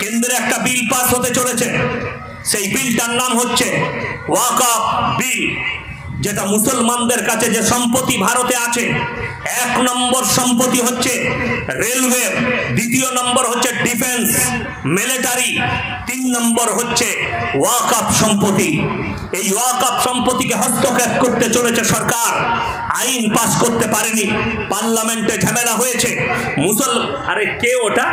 কেন্দ্রে একটা bill pass হতে চলেছে, সেই বিলটার নাম হচ্ছে ওয়াকফ বিল, যেটা মুসলমানদের কাছে যে সম্পত্তি ভারতে আছে, 1 নম্বর সম্পত্তি হচ্ছে রেলওয়ে, 2 নম্বর হচ্ছে ডিফেন্স মিলিটারি, 3 নম্বর হচ্ছে ওয়াকফ সম্পত্তি। এই ওয়াকফ সম্পত্তিকে হস্তক্ষেপ করতে চলেছে সরকার, আইন পাস করতে পারেনি, পার্লামেন্টে ঝামেলা হয়েছে। আরে কে ওটা?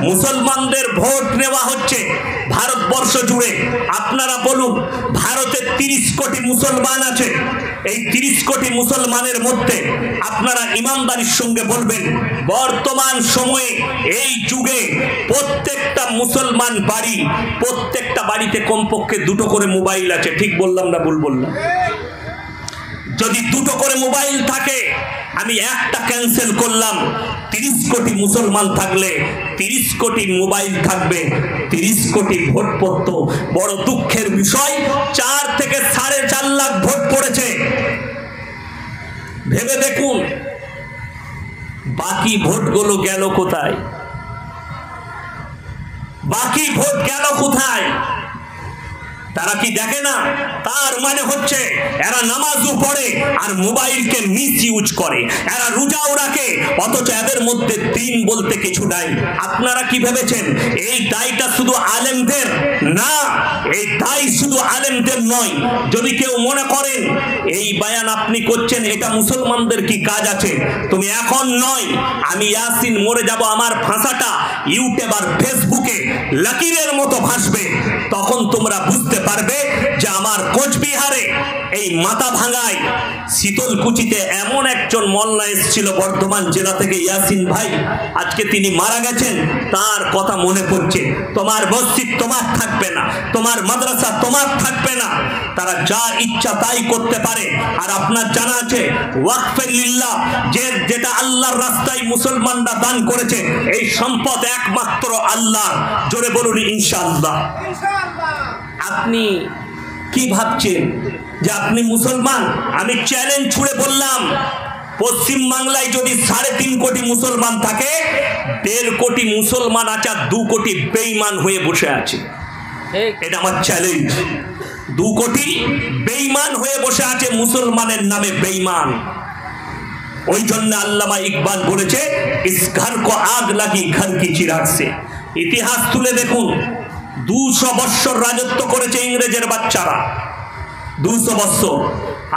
মুসলমানদের ভোট নেওয়া হচ্ছে ভারতবর্ষ জুড়ে। আপনারা বলুন, ভারতে 30 কোটি মুসলমান আছে, এই 30 কোটি মুসলমানের মধ্যে আপনারা ইমানদারির সঙ্গে বলবেন, বর্তমান সময়ে এই যুগে প্রত্যেকটা মুসলমান বাড়ি, প্রত্যেকটা বাড়িতে কমপক্ষে 2টো করে মোবাইল আছে। ঠিক বললাম না ভুল বললাম? যদি 2টো করে মোবাইল থাকে, আমি একটা ক্যান্সেল করলাম, 30 কোটি মুসলমান থাকলে 30 কোটি মোবাইল থাকবে, 30 কোটি ভোট পড়তো। বড় দুঃখের বিষয়, 4 থেকে 4.5 লাখ ভোট পড়েছে। ভেবে দেখুন বাকি ভোটগুলো গেল কোথায়? বাকি ভোট গেল কোথায়? তারা কি দেখে না? তার মানে হচ্ছে এরা নামাজও পড়ে আর মোবাইলকে মিসইউজ করে, এরা রোজাও রাখে, অথচ এদের মধ্যে দিন বলতে কিছু নাই। আপনারা কি ভেবেছেন এই দায়টা শুধু আলেমদের? না, এই দায় শুধু আলেমদের নয়। যদি কেউ মনে করেন এই বয়ান আপনি করছেন এটা মুসলমানদের কি কাজ আছে, তুমি এখন নয়, আমি ইয়াসিন মরে যাব, আমার ভাষাটা ইউটিউব আর ফেসবুকে লকিরের মতো ভাসবে, তখন তোমরা বুঝতে পারবে যে আমার কোচবিহারে এই মাথা ভাঙায় শীতলকুচিতে এমন একজন মোল্লা এসেছিল বর্ধমান জেলা থেকে, ইয়াসিন ভাই, আজকে তিনি মারা গেছেন, তার কথা মনে পড়ছে। তোমার মসজিদ তোমার থাকবে না, তোমার মাদ্রাসা তোমার থাকবে না, তারা যা ইচ্ছা তাই করতে পারে। আর আপনার জানা আছে ওয়াকফে লিল্লাহ, যেটা আল্লাহর রাস্তায় মুসলমানরা দান করেছে, এই সম্পদ একমাত্র আল্লাহ। জোরে বলুন ইনশাআল্লাহ। আপনি কি ভাবছেন যে আপনি মুসলমান? আমি চ্যালেঞ্জ ছুড়ে বললাম, পশ্চিম বাংলায় যদি 3.5 কোটি মুসলমান থাকে, 1.5 কোটি মুসলমান আছে আর 2 কোটি বেঈমান হয়ে বসে আছে। এটা আমার চ্যালেঞ্জ। 2 কোটি বেঈমান হয়ে বসে আছে, মুসলমানের নামে বেঈমান। ওই জন্য আল্লামা ইকবাল বলেছে, ইস ঘর কো আগ লাগি ঘর কি চিরাগ সে। ইতিহাস তুলে দেখুন, 200 বছর রাজত্ব করেছে ইংরেজের বাচ্চারা, 200 বছর।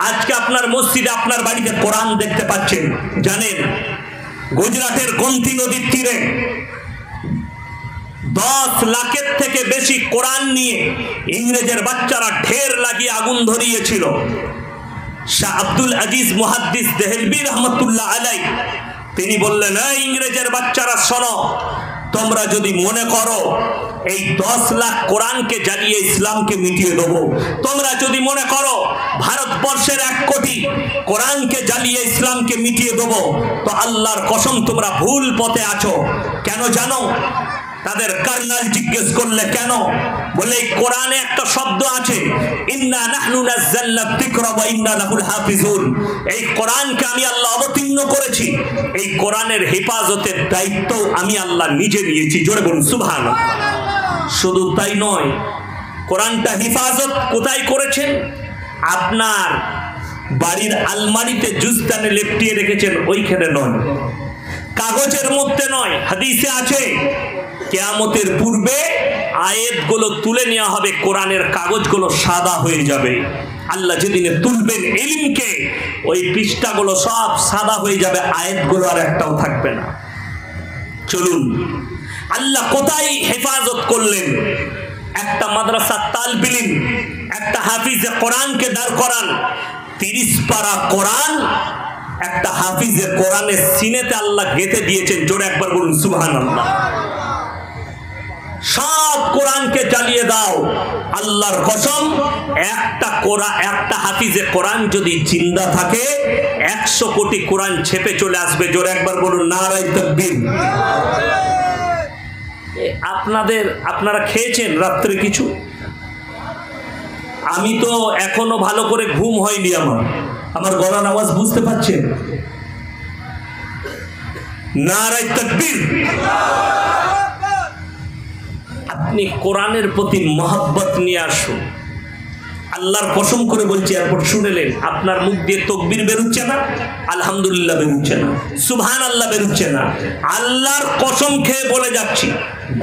আজকে আপনার মসজিদে, আপনার বাড়িতে কোরআন দেখতে পাচ্ছেন। জানেন গুজরাটের গোমতী নদীর তীরে 10 লাখের থেকে বেশি কোরআন নিয়ে ইংরেজের বাচ্চারা ঢের লাগিয়ে আগুন ধরিয়েছিল। শাহ আব্দুল আজিজ মুহাদ্দিস দেহলভী রহমতুল্লাহ আলাইহি তিনি বললেন, এই ইংরেজের বাচ্চারা শোনো, তোমরা যদি মনে করো এই 10 লাখ কোরআনকে জ্বালিয়ে ইসলামকে মিটিয়ে দেবো, তোমরা যদি মনে করো ভারতবর্ষের 1 কোটি কোরআনকে জ্বালিয়ে ইসলামকে মিটিয়ে দেবো, তো আল্লাহর কসম তোমরা ভুল পথে আছো। কেন জানো? তাদের কর্নেল জিজ্ঞেস করলে কেন, বলে এই কোরআনে একটা শব্দ আছে, ইন্না নাহনু নাযালনা যিকরা ওয়া ইন্না লাহুল হাফিজুন। এই কোরআনকে আমি আল্লাহ অবতীর্ণ করেছি, এই কোরআনের হেফাজতের দায়িত্ব আমি আল্লাহ নিজে নিয়েছি। জোরে বলুন সুবহানাল্লাহ। শুধু তাই নয়, কোরআনটা হেফাজত কোথায় করেছেন? আপনার বাড়ির আলমারিতে জুজদানে লেপটিয়ে রেখেছেন, ওইখানে নয়, কাগজের মধ্যে নয়। হাদিসে আছে কিয়ামতের পূর্বে আয়াতগুলো তুলে নেওয়া হবে, কোরআনের কাগজগুলো সাদা হয়ে যাবে। আল্লাহ যেদিনে তুলবেন ইলমকে, ওই পৃষ্ঠাগুলো সব সাদা হয়ে যাবে, আয়াতগুলো আর একটাও থাকবে না। চলুন আল্লাহ কোথায় হেফাজত করলেন? একটা মাদ্রাসার তালবে ইলম, একটা হাফিজে কোরআনকে দাঁড় করান, 30 পারা কোরআন একটা হাফিজের কোরআনের সিনেতে আল্লাহ গেঁথে দিয়েছেন। জোরে একবার বলুন সুবহানাল্লাহ। সব কোরআনকে জ্বালিয়ে দাও, আল্লাহর কসম, একটা হাফিজে কোরআন যদি জিন্দা থাকে, 100 কোটি কোরআন ছেপে চলে আসবে। জোরে একবার বলুন নারায়ে তাকবীর। আপনারা খেয়েছেন রাত্রে কিছু? আমি তো এখনো ভালো করে ঘুম হয়নি, আমার গলার আওয়াজ বুঝতে পাচ্ছেন? নারায়ে তাকবীর। আপনি কোরআনের প্রতি মহব্বত নিয়ে আসুন। আল্লাহর কসম করে বলছি, এরপর শুনেলেন, আপনার মুখ দিয়ে তাকবীর বেরোচ্ছে না, আলহামদুলিল্লাহ বেরোচ্ছে না, সুবহানাল্লাহ বেরোচ্ছে না। আল্লাহর কসম খেয়ে বলে যাচ্ছি,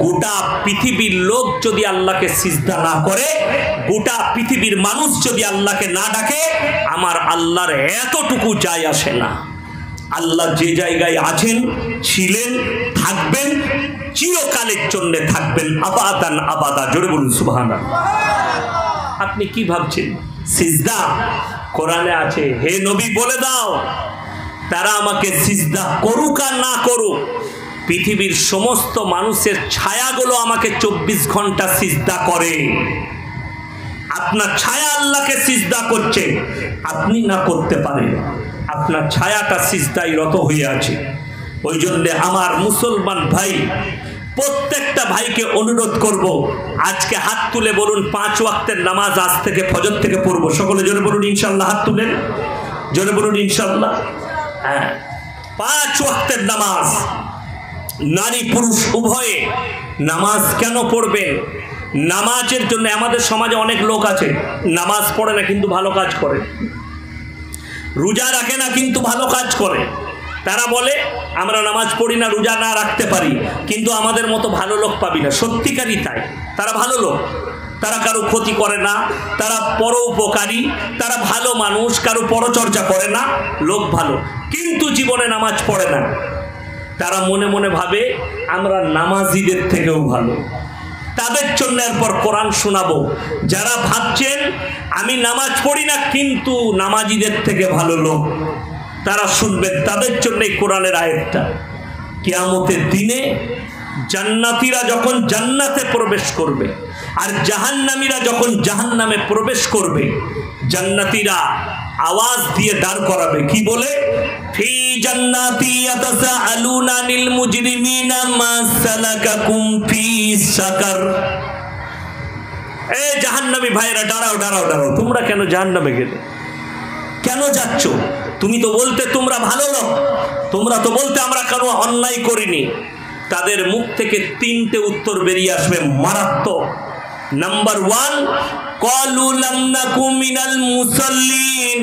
গোটা পৃথিবীর লোক যদি আল্লাহকে সিজদা না করে, গোটা পৃথিবীর মানুষ যদি আল্লাহকে না ডাকে, আমার আল্লাহর এতটুকু যায় আসে না। আল্লাহ যে জায়গায় আছেন, ছিলেন, থাকবেন, চিরকালের জন্য থাকবেন, আবাদান আবাদা। জোরে বলুন সুবহানাল্লাহ। আপনি কি ভাবছেন সিজদা কোরআনে আছে? হে নবী বলে দাও, তারা আমাকে সিজদা করুক আর না করুক, পৃথিবীর সমস্ত মানুষের ছায়াগুলো আমাকে 24 ঘন্টা সিজদা করে। আপনার ছায়া আল্লাহকে সিজদা করছে, আপনি না করতে পারেন, আপনার ছায়াটা সিজদায় রত হয়ে আছে। ওই জন্য আমার মুসলমান ভাই, প্রত্যেকটা ভাইকে অনুরোধ করব, আজকে হাত তুলে বলুন 5 ওয়াক্তের নামাজ আজ থেকে ফজর থেকে পড়ব। সকলে জোরে বলুন ইনশাআল্লাহ। হাত তুলেন, জোরে বলুন ইনশাআল্লাহ। হ্যাঁ, 5 ওয়াক্তের নামাজ, নারী পুরুষ উভয়ে নামাজ কেন পড়বেন? নামাজের জন্য আমাদের সমাজে অনেক লোক আছে নামাজ পড়ে না কিন্তু ভালো কাজ করে, রোজা রাখে না কিন্তু ভালো কাজ করে। তারা বলে আমরা নামাজ পড়ি না, রোজা না রাখতে পারি, কিন্তু আমাদের মতো ভালো লোক পাবি না। সত্যিকারই তাই, তারা ভালো লোক, তারা কারো ক্ষতি করে না, তারা পরোপকারী, তারা ভালো মানুষ, কারো পরচর্চা করে না, লোক ভালো, কিন্তু জীবনে নামাজ পড়ে না। তারা মনে মনে ভাবে আমরা নামাজিদের থেকেও ভালো। তাদের জন্য এরপর কোরআন শোনাবো। যারা ভাবছেন আমি নামাজ পড়ি না কিন্তু নামাজিদের থেকে ভালো লোক, তারা শুনবেন, তাদের জন্য এই কোরআনের আয়াতটা। কিয়ামতের দিনে জান্নাতীরা যখন জান্নাতে প্রবেশ করবে আর জাহান্নামীরা যখন জাহান্নামে প্রবেশ করবে, জান্নাতীরা আওয়াজ দিয়ে দাঁড় করাবে, কি বলে? ফি জান্নাতি ইয়াতাসাআলুনা আনিল মুজরিমিনা মা সালাকাকুম ফি সাকার। এই জাহান্নামী ভাইরা, দাঁড়াও দাঁড়াও দাঁড়াও, তোমরা কেন জাহান্নামে গেলে? কেন যাচ্ছ? তুমি তো বলতে তোমরা ভালো লোক, তোমরা তো বলতে আমরা কেন অন্যায় করিনি। তাদের মুখ থেকে 3টে উত্তর বেরিয়ে আসবে মারাত্মক। নাম্বার 1, ক্বালু লাম নাকু মিনাল মুসাল্লিন,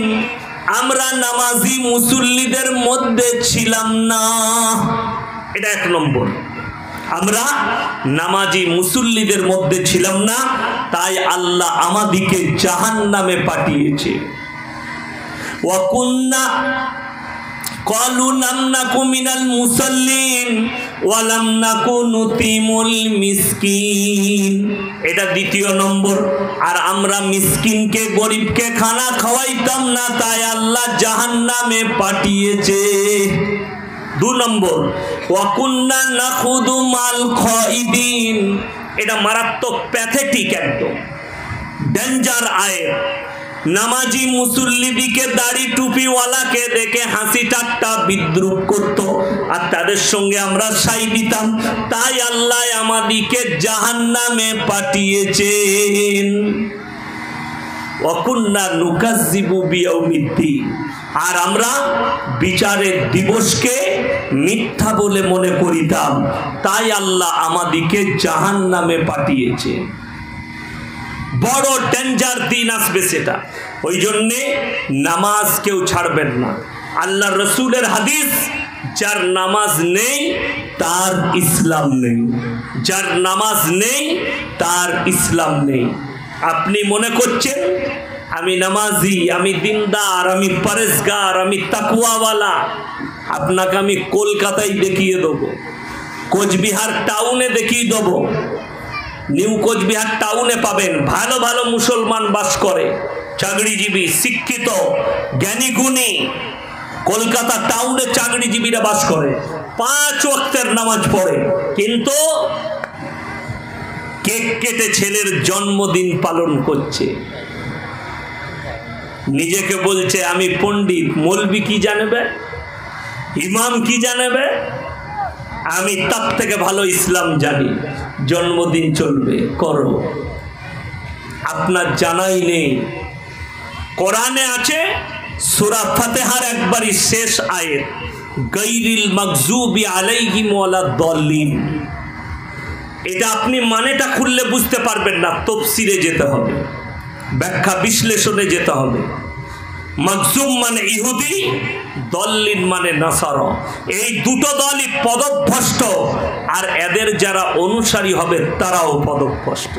আমরা নামাজি মুসল্লিদের মধ্যে ছিলাম না। এটা 1 নম্বর, আমরা নামাজি মুসল্লিদের মধ্যে ছিলাম না, তাই আল্লাহ আমাদিকে জাহান্নামে পাঠিয়েছে। ওয়া কুন্না ক্বালু লাম নাকু মিনাল মুসাল্লিন ওয়া লাম নাকু নুতিমুল মিসকিন, এটা 2 নম্বর। আর আমরা মিসকিনকে, গরিবকে খানা খাওয়াইতাম না, তাই আল্লাহ জাহান্নামে পাঠিয়েছে। 2 নম্বর, ওয়া কুন্না নাখুদু মাল খাইদিন, এটা মারাত্মক, প্যাথেটিক, একদম ডেঞ্জার আয়াত। নামাজি মুসল্লিদিকে, দাড়ি টুপিওয়ালাকে দেখে হাসি ঠাট্টা বিদ্রুপ করত, আর তাদের সঙ্গে আমরা সাই দিতাম, তাই আল্লাহ আমাদিকে জাহান্নামে পাঠিয়েছেন। ওয়া কুন্না নুকাজ্জিবু বিয়াউমিদ্দিন, আর আমরা বিচারের দিবসকে মিথ্যা বলে মনে করিতাম, তাই আল্লাহ আমাদিকে জাহান্নামে পাঠিয়েছে। বড় ডেঞ্জার দিন আসবে সেটা। ওই জন্যে নামাজ কেউ ছাড়বেন না। আল্লাহ রসুলের হাদিস, যার নামাজ নেই তার ইসলাম নেই, যার নামাজ নেই তার ইসলাম নেই। আপনি মনে করছেন আমি নামাজি, আমি দিনদার, আমি পরেজগার, আমি তাকওয়াওয়ালা, আপনাকে আমি কলকাতায় দেখিয়ে দেবো, কোচবিহার টাউনে দেখিয়ে দেবো। নিউ কোচবিহার টাউনে পাবেন ভালো ভালো মুসলমান বাস করে, চাকরিজীবী, শিক্ষিত, জ্ঞানী গুণী। কলকাতা টাউনে চাকরিজীবীরা বাস করে, 5 ওয়াক্তের নামাজ পড়ে, কিন্তু কেক কেটে ছেলের জন্মদিন পালন করছে। নিজেকে বলছে আমি পণ্ডিত। মৌলবি কি জানবে, ইমাম কি জানবে? আমি তার থেকে ভালো ইসলাম জানি। জন্মদিন চলবে, করো, আপনার জানাই নেই। কোরআনে আছে সূরা ফাতিহার একবারই শেষ আয়াত, গায়রিল মাগযুবি আলাইহিম ওয়ালাদ-দাল্লিন। এটা আপনি মানেটা খুললে বুঝতে পারবেন না, তফসিরে যেতে হবে, ব্যাখ্যা বিশ্লেষণে যেতে হবে। মাকজুম মানে ইহুদি, দল্লিন মানে নাসারা। এই দুটো দলই পদভ্রষ্ট, আর এদের যারা অনুসারী হবে তারাও পদভ্রষ্ট।